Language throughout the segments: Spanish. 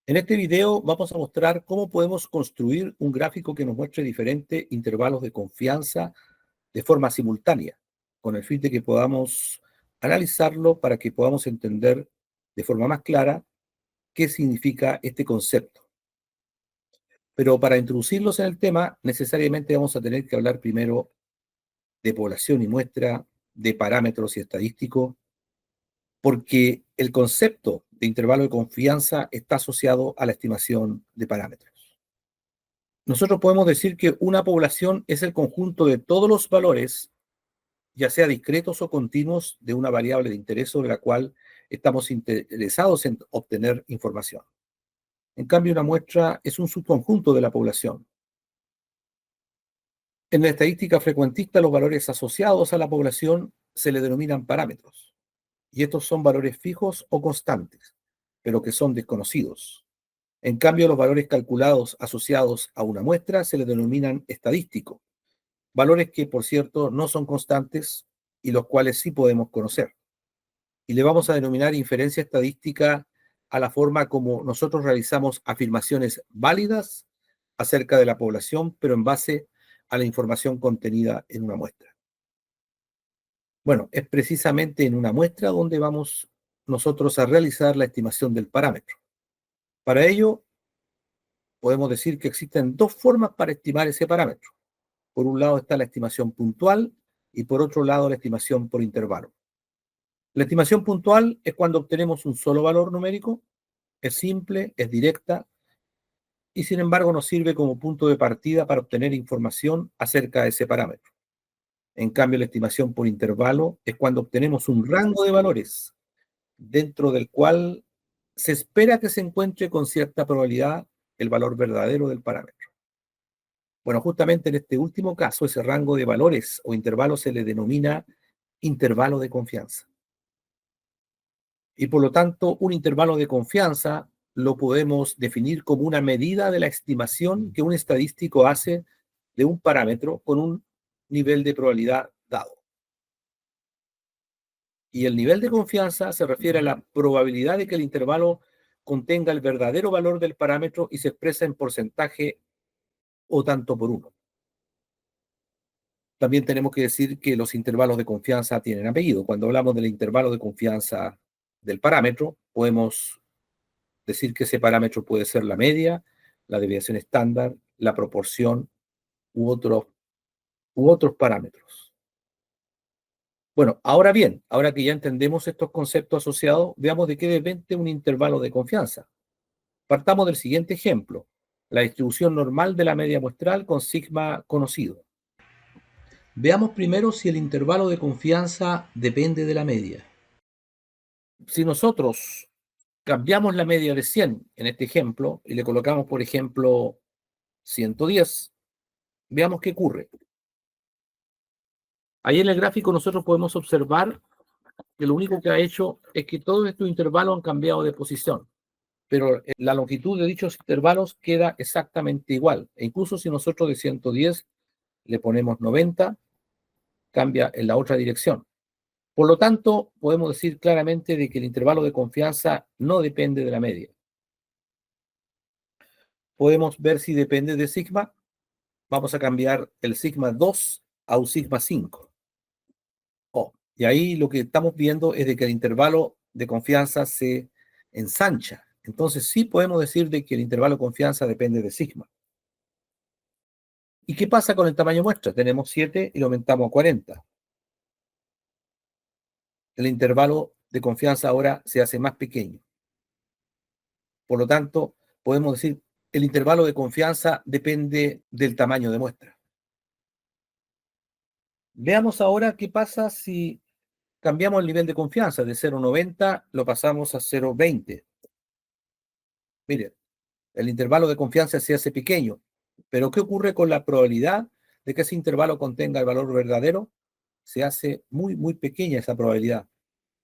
En este video vamos a mostrar cómo podemos construir un gráfico que nos muestre diferentes intervalos de confianza de forma simultánea, con el fin de que podamos analizarlo para que podamos entender de forma más clara qué significa este concepto. Pero para introducirlos en el tema, necesariamente vamos a tener que hablar primero de población y muestra, de parámetros y estadísticos, porque el concepto de intervalo de confianza está asociado a la estimación de parámetros. Nosotros podemos decir que una población es el conjunto de todos los valores, ya sea discretos o continuos, de una variable de interés sobre la cual estamos interesados en obtener información. En cambio, una muestra es un subconjunto de la población. En la estadística frecuentista, los valores asociados a la población se le denominan parámetros, y estos son valores fijos o constantes, pero que son desconocidos. En cambio, los valores calculados asociados a una muestra se le denominan estadísticos, valores que, por cierto, no son constantes y los cuales sí podemos conocer. Y le vamos a denominar inferencia estadística a la forma como nosotros realizamos afirmaciones válidas acerca de la población, pero en base a la información contenida en una muestra. Bueno, es precisamente en una muestra donde vamos nosotros a realizar la estimación del parámetro. Para ello, podemos decir que existen dos formas para estimar ese parámetro. Por un lado está la estimación puntual y por otro lado la estimación por intervalo. La estimación puntual es cuando obtenemos un solo valor numérico, es simple, es directa y sin embargo nos sirve como punto de partida para obtener información acerca de ese parámetro. En cambio, la estimación por intervalo es cuando obtenemos un rango de valores dentro del cual se espera que se encuentre con cierta probabilidad el valor verdadero del parámetro. Bueno, justamente en este último caso, ese rango de valores o intervalo se le denomina intervalo de confianza. Y por lo tanto, un intervalo de confianza lo podemos definir como una medida de la estimación que un estadístico hace de un parámetro con un nivel de probabilidad dado. Y el nivel de confianza se refiere a la probabilidad de que el intervalo contenga el verdadero valor del parámetro y se expresa en porcentaje o tanto por uno. También tenemos que decir que los intervalos de confianza tienen apellido. Cuando hablamos del intervalo de confianza del parámetro, podemos decir que ese parámetro puede ser la media, la desviación estándar, la proporción u otros parámetros. Bueno, ahora bien, ahora que ya entendemos estos conceptos asociados, veamos de qué depende un intervalo de confianza. Partamos del siguiente ejemplo, la distribución normal de la media muestral con sigma conocido. Veamos primero si el intervalo de confianza depende de la media. Si nosotros cambiamos la media de 100 en este ejemplo y le colocamos, por ejemplo, 110, veamos qué ocurre. Ahí en el gráfico nosotros podemos observar que lo único que ha hecho es que todos estos intervalos han cambiado de posición, pero la longitud de dichos intervalos queda exactamente igual. E incluso si nosotros de 110 le ponemos 90, cambia en la otra dirección. Por lo tanto, podemos decir claramente de que el intervalo de confianza no depende de la media. Podemos ver si depende de sigma. Vamos a cambiar el sigma 2 a un sigma 5. Y ahí lo que estamos viendo es de que el intervalo de confianza se ensancha. Entonces sí podemos decir de que el intervalo de confianza depende de sigma. ¿Y qué pasa con el tamaño muestra? Tenemos 7 y lo aumentamos a 40. El intervalo de confianza ahora se hace más pequeño. Por lo tanto, podemos decir el intervalo de confianza depende del tamaño de muestra. Veamos ahora qué pasa si cambiamos el nivel de confianza. De 0,90 lo pasamos a 0,20. Mire, el intervalo de confianza se hace pequeño, pero ¿qué ocurre con la probabilidad de que ese intervalo contenga el valor verdadero? Se hace muy, muy pequeña esa probabilidad.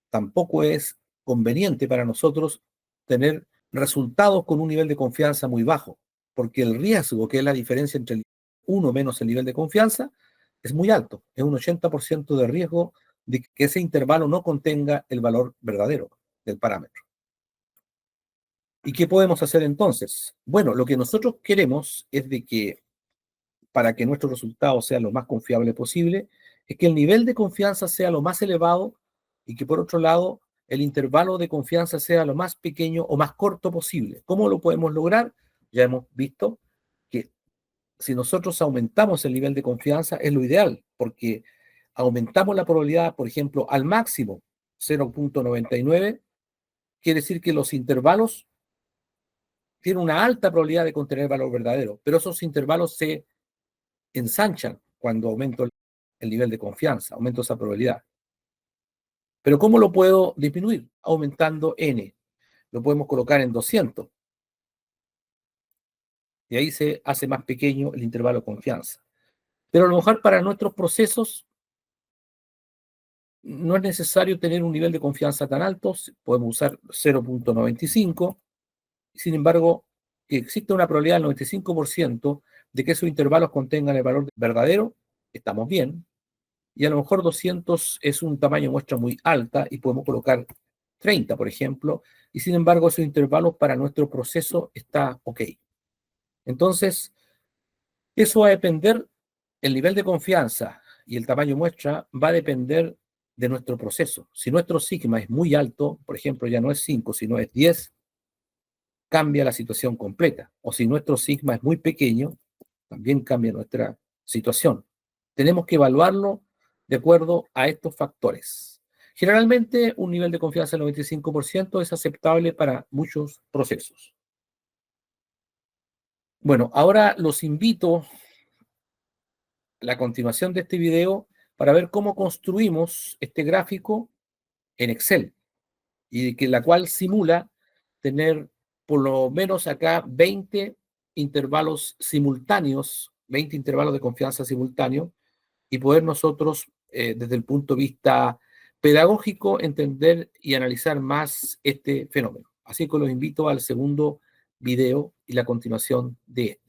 Tampoco es conveniente para nosotros tener resultados con un nivel de confianza muy bajo, porque el riesgo, que es la diferencia entre el 1 menos el nivel de confianza, es muy alto. Es un 80% de riesgo de que ese intervalo no contenga el valor verdadero del parámetro. ¿Y qué podemos hacer entonces? Bueno, lo que nosotros queremos es de que para que nuestros resultados sean lo más confiable posible, es que el nivel de confianza sea lo más elevado y que por otro lado el intervalo de confianza sea lo más pequeño o más corto posible. ¿Cómo lo podemos lograr? Ya hemos visto que si nosotros aumentamos el nivel de confianza es lo ideal, porque aumentamos la probabilidad, por ejemplo, al máximo 0,99, quiere decir que los intervalos tienen una alta probabilidad de contener valor verdadero, pero esos intervalos se ensanchan cuando aumento el nivel de confianza, aumento esa probabilidad. Pero ¿cómo lo puedo disminuir? Aumentando n. Lo podemos colocar en 200 y ahí se hace más pequeño el intervalo de confianza. Pero a lo mejor para nuestros procesos no es necesario tener un nivel de confianza tan alto, podemos usar 0,95, sin embargo, que existe una probabilidad del 95% de que esos intervalos contengan el valor verdadero, estamos bien, y a lo mejor 200 es un tamaño de muestra muy alta y podemos colocar 30, por ejemplo, y sin embargo esos intervalos para nuestro proceso está ok. Entonces, eso va a depender, el nivel de confianza y el tamaño de muestra va a depender de nuestro proceso. Si nuestro sigma es muy alto, por ejemplo, ya no es 5, sino es 10, cambia la situación completa. O si nuestro sigma es muy pequeño, también cambia nuestra situación. Tenemos que evaluarlo de acuerdo a estos factores. Generalmente, un nivel de confianza del 95% es aceptable para muchos procesos. Bueno, ahora los invito a la continuación de este video para ver cómo construimos este gráfico en Excel y que la cual simula tener por lo menos acá 20 intervalos simultáneos, 20 intervalos de confianza simultáneos, y poder nosotros, desde el punto de vista pedagógico, entender y analizar más este fenómeno. Así que los invito al segundo video y la continuación de este.